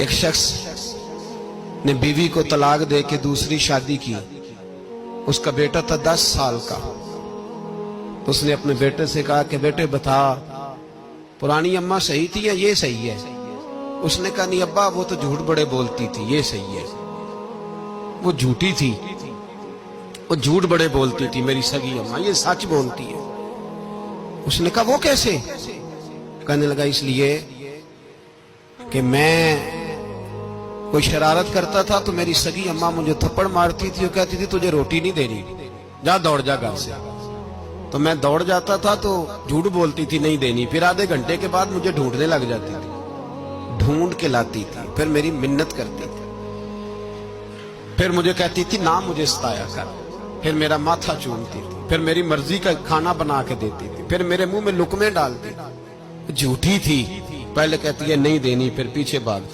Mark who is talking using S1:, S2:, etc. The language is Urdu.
S1: ایک شخص نے بیوی کو طلاق دے کے دوسری شادی کی. اس کا بیٹا تھا 10 سال کا. اس نے اپنے بیٹے سے کہا کہ بیٹے بتا پرانی اماں صحیح تھی یا یہ صحیح ہے؟ اس نے کہا نہیں ابا وہ تو جھوٹ بڑے بولتی تھی، یہ صحیح ہے. وہ جھوٹی تھی، وہ جھوٹ بڑے بولتی تھی میری سگی اماں، یہ سچ بولتی ہے. اس نے کہا وہ کیسے؟ کہنے لگا اس لیے کہ میں کوئی شرارت کرتا تھا تو میری سگی اماں مجھے تھپڑ مارتی تھی اور کہتی تھی تجھے روٹی نہیں دینی، جا دوڑ جا گھر سے. تو میں دوڑ جاتا تھا تو جھوٹ بولتی تھی نہیں دینی، پھر آدھے گھنٹے کے بعد مجھے ڈھونڈنے لگ جاتی تھی، ڈھونڈ کے لاتی تھی، پھر میری منت کرتی تھی، پھر مجھے کہتی تھی نہ مجھے ستایا کر، پھر میرا ماتھا چومتی تھی، پھر میری مرضی کا کھانا بنا کے دیتی تھی، پھر میرے منہ میں لقمے ڈالتی. جھوٹی تھی، پہلے کہتی ہے نہیں دینی پھر پیچھے بھاگتی.